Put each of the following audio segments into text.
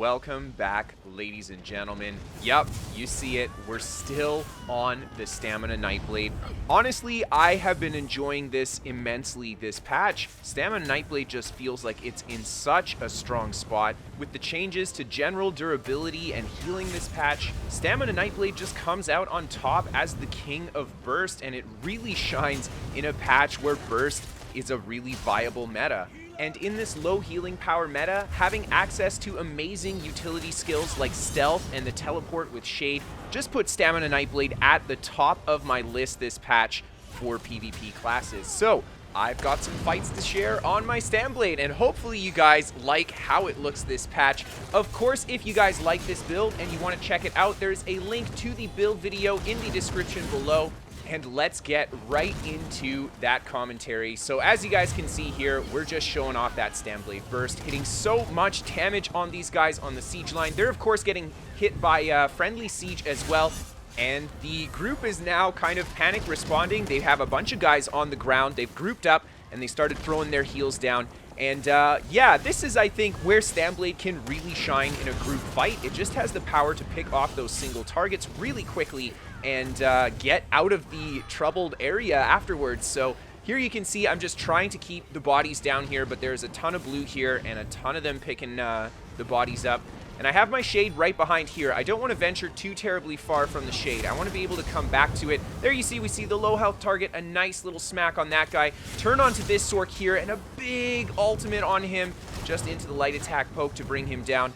Welcome back, ladies and gentlemen. Yep, you see it. We're still on the Stamina Nightblade. Honestly, I have been enjoying this immensely this patch. Stamina Nightblade just feels like it's in such a strong spot. With the changes to general durability and healing this patch, Stamina Nightblade just comes out on top as the king of burst, and it really shines in a patch where burst is a really viable meta. And in this low healing power meta, having access to amazing utility skills like stealth and the teleport with shade just put Stamina Nightblade at the top of my list this patch for PvP classes. So I've got some fights to share on my stamblade, and hopefully you guys like how it looks this patch. Of course, if you guys like this build and you want to check it out, there's a link to the build video in the description below. And let's get right into that commentary. So as you guys can see here, we're just showing off that Stamblade burst, hitting so much damage on these guys on the siege line. They're of course getting hit by friendly siege as well. And the group is now kind of panic responding. They have a bunch of guys on the ground. They've grouped up and they started throwing their heals down. And yeah, this is, I think, where Stamblade can really shine in a group fight. It just has the power to pick off those single targets really quickly and get out of the troubled area afterwards. So here you can see I'm just trying to keep the bodies down here, but there's a ton of blue here and a ton of them picking the bodies up. And I have my shade right behind here. I don't want to venture too terribly far from the shade. I want to be able to come back to it. There you see, we see the low health target, a nice little smack on that guy. Turn onto this Sork here, and a big ultimate on him, just into the light attack poke to bring him down.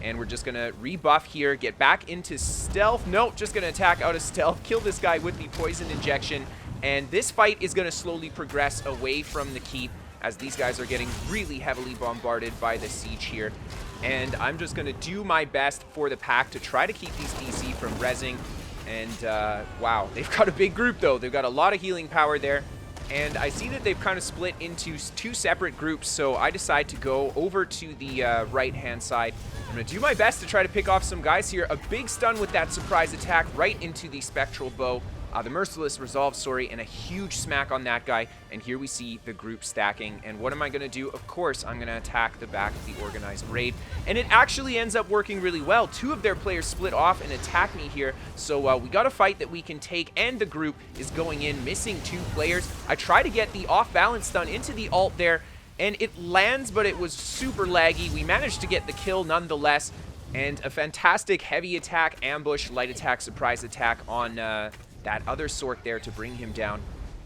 And we're just going to rebuff here, get back into stealth. Nope, just going to attack out of stealth, kill this guy with the poison injection. And this fight is going to slowly progress away from the keep as these guys are getting really heavily bombarded by the siege here. And I'm just going to do my best for the pack to try to keep these DC from rezzing. And wow, they've got a big group though. They've got a lot of healing power there. And I see that they've kind of split into two separate groups, so I decide to go over to the right-hand side. I'm going to do my best to try to pick off some guys here. A big stun with that surprise attack right into the spectral bow. The merciless resolve, sorry, and a huge smack on that guy. And here we see the group stacking. And what am I going to do? Of course, I'm going to attack the back of the organized raid. And it actually ends up working really well. Two of their players split off and attack me here. So we got a fight that we can take, and the group is going in, missing two players. I try to get the off-balance stun into the ult there, and it lands, but it was super laggy. We managed to get the kill nonetheless. And a fantastic heavy attack, ambush, light attack, surprise attack on that other Sork there to bring him down.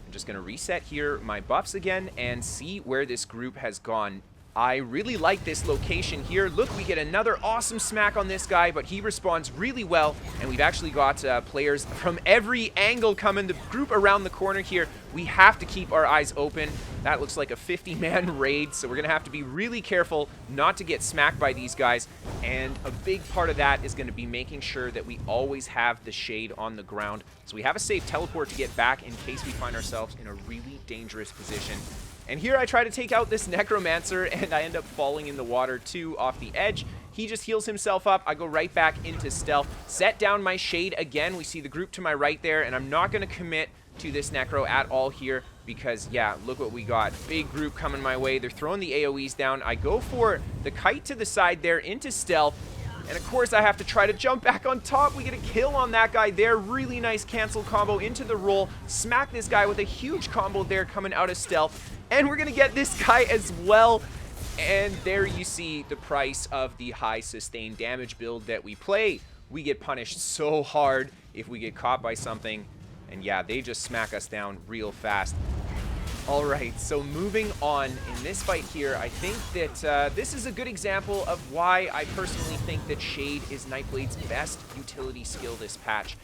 I'm just going to reset here my buffs again and see where this group has gone. I really like this location here. Look, we get another awesome smack on this guy, but he responds really well, and we've actually got players from every angle coming. The group around the corner here, we have to keep our eyes open. That looks like a 50-man raid, so we're going to have to be really careful not to get smacked by these guys, and a big part of that is going to be making sure that we always have the shade on the ground, so we have a safe teleport to get back in case we find ourselves in a really dangerous position. And here I try to take out this necromancer, and I end up falling in the water too off the edge. He just heals himself up. I go right back into stealth, set down my shade again. We see the group to my right there, and I'm not going to commit to this necro at all here because, yeah, look what we got. Big group coming my way. They're throwing the AoEs down. I go for the kite to the side there into stealth. And of course, I have to try to jump back on top. We get a kill on that guy there. Really nice cancel combo into the roll. Smack this guy with a huge combo there coming out of stealth. And we're going to get this guy as well. And there you see the price of the high sustained damage build that we play. We get punished so hard if we get caught by something. And yeah, they just smack us down real fast. Alright, so moving on in this fight here, I think that this is a good example of why I personally think that Shade is Nightblade's best utility skill this patch.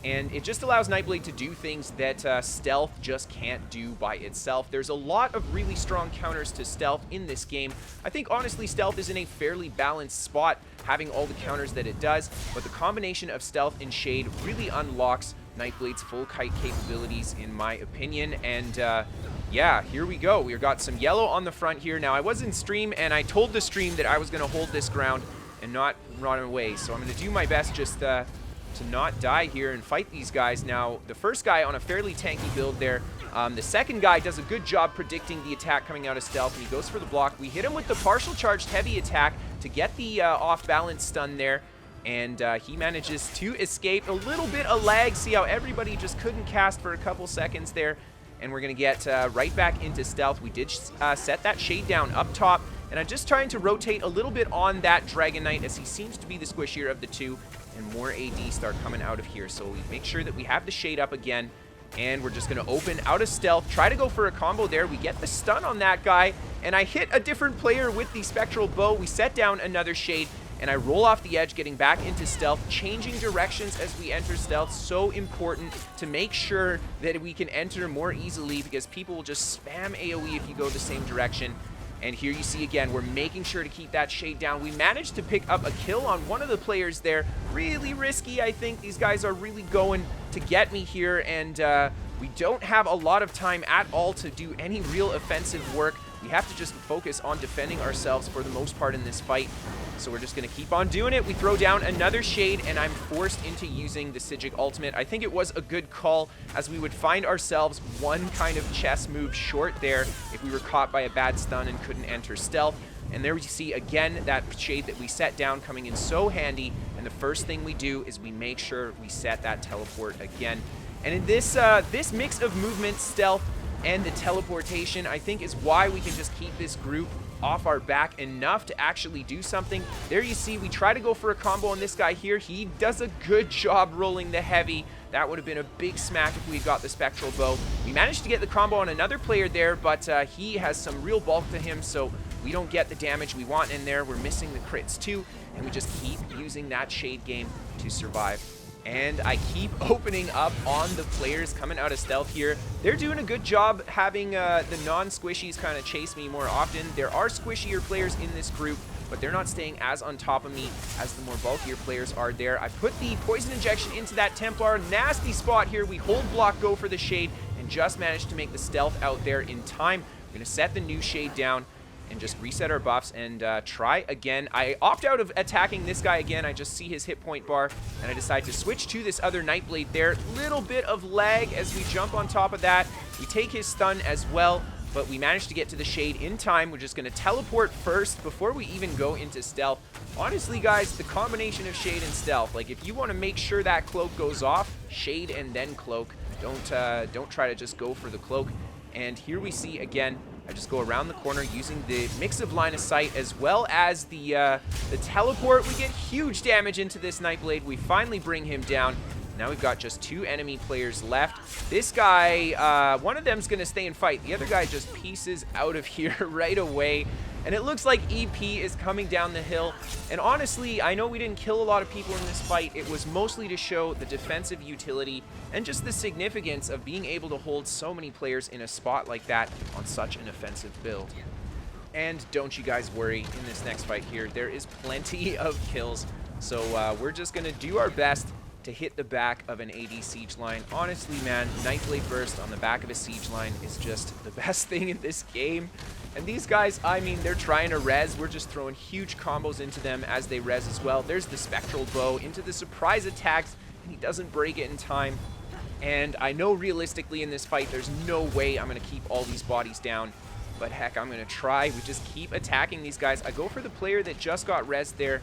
And it just allows Nightblade to do things that Stealth just can't do by itself. There's a lot of really strong counters to Stealth in this game. I think honestly Stealth is in a fairly balanced spot, having all the counters that it does, but the combination of Stealth and Shade really unlocks Nightblade's full kite capabilities in my opinion. And yeah, here we go. We've got some yellow on the front here. Now I was in stream and I told the stream that I was going to hold this ground and not run away, so I'm going to do my best just to not die here and fight these guys. Now, the first guy on a fairly tanky build there. The second guy does a good job predicting the attack coming out of stealth, and he goes for the block. We hit him with the partial charged heavy attack. to get the off-balance stun there. And he manages to escape. A little bit of lag. See how everybody just couldn't cast for a couple seconds there. And we're going to get right back into stealth. We did set that shade down up top. And I'm just trying to rotate a little bit on that Dragon Knight as he seems to be the squishier of the two. And more AD start coming out of here. So we make sure that we have the shade up again. And we're just going to open out of stealth. Try to go for a combo there. We get the stun on that guy. And I hit a different player with the Spectral Bow. We set down another shade. And I roll off the edge, getting back into stealth, changing directions as we enter stealth. So important to make sure that we can enter more easily because people will just spam AoE if you go the same direction. And here you see again, we're making sure to keep that shade down. We managed to pick up a kill on one of the players there. Really risky, I think. These guys are really going to get me here. And we don't have a lot of time at all to do any real offensive work. We have to just focus on defending ourselves for the most part in this fight. So we're just going to keep on doing it. We throw down another shade, and I'm forced into using the Seige ultimate. I think it was a good call, as we would find ourselves one kind of chess move short there if we were caught by a bad stun and couldn't enter stealth. And there we see, again, that shade that we set down coming in so handy. And the first thing we do is we make sure we set that teleport again. And in this, this mix of movement, stealth, and the teleportation, I think, is why we can just keep this group off our back enough to actually do something. There you see, we try to go for a combo on this guy here. He does a good job rolling the heavy. That would have been a big smack if we had got the Spectral Bow. We managed to get the combo on another player there, but he has some real bulk to him, so we don't get the damage we want in there. We're missing the crits too, and we just keep using that shade game to survive. And I keep opening up on the players coming out of stealth here. They're doing a good job having the non-squishies kind of chase me more often. There are squishier players in this group, but they're not staying as on top of me as the more bulkier players are there. I put the poison injection into that Templar. Nasty spot here. We hold block, go for the shade, and just managed to make the stealth out there in time. We're going to set the new shade down and just reset our buffs and try again. I opt out of attacking this guy again. I just see his hit point bar, and I decide to switch to this other Nightblade there. Little bit of lag as we jump on top of that. We take his stun as well, but we managed to get to the shade in time. We're just going to teleport first before we even go into stealth. Honestly, guys, the combination of shade and stealth, like if you want to make sure that cloak goes off, shade and then cloak. Don't try to just go for the cloak. And here we see again, I just go around the corner using the mix of line of sight as well as the teleport. We get huge damage into this Nightblade. We finally bring him down. Now we've got just 2 enemy players left. This guy, one of them's going to stay and fight. The other guy just pieces out of here right away. And it looks like EP is coming down the hill. And honestly, I know we didn't kill a lot of people in this fight. It was mostly to show the defensive utility and just the significance of being able to hold so many players in a spot like that on such an offensive build. And don't you guys worry, in this next fight here, there is plenty of kills. So we're just going to do our best to hit the back of an AD siege line. Honestly, man, Nightblade Burst on the back of a siege line is just the best thing in this game. And these guys, I mean, they're trying to res. We're just throwing huge combos into them as they res as well. There's the Spectral Bow into the surprise attacks, and he doesn't break it in time. And I know realistically in this fight, there's no way I'm going to keep all these bodies down. But heck, I'm going to try. We just keep attacking these guys. I go for the player that just got res there.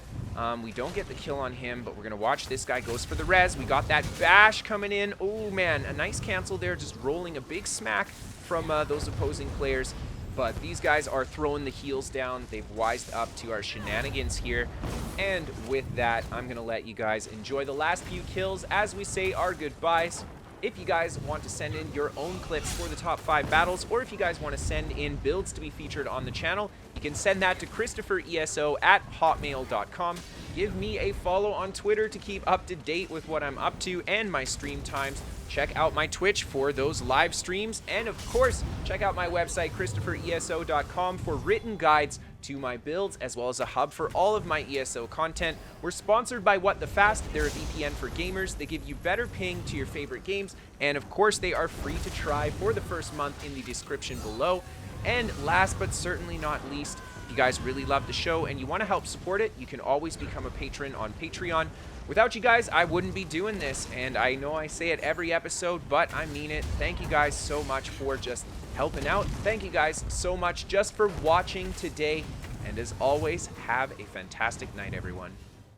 We don't get the kill on him, but we're going to watch this guy goes for the res. We got that bash coming in. Oh, man, a nice cancel there, just rolling a big smack from those opposing players. But these guys are throwing the heals down. They've wised up to our shenanigans here. And with that, I'm going to let you guys enjoy the last few kills as we say our goodbyes. If you guys want to send in your own clips for the top 5 battles, or if you guys want to send in builds to be featured on the channel, you can send that to KristoferESO@hotmail.com. Give me a follow on Twitter to keep up to date with what I'm up to and my stream times. Check out my Twitch for those live streams. And of course, check out my website, KristoferESO.com, for written guides to my builds, as well as a hub for all of my ESO content. We're sponsored by What the Fast. They're a VPN for gamers. They give you better ping to your favorite games. And of course, they are free to try for the first month in the description below. And last but certainly not least, if you guys really love the show and you want to help support it, you can always become a patron on Patreon. Without you guys, I wouldn't be doing this, and I know I say it every episode, but I mean it. Thank you guys so much for just helping out. Thank you guys so much just for watching today, And as always, have a fantastic night, everyone.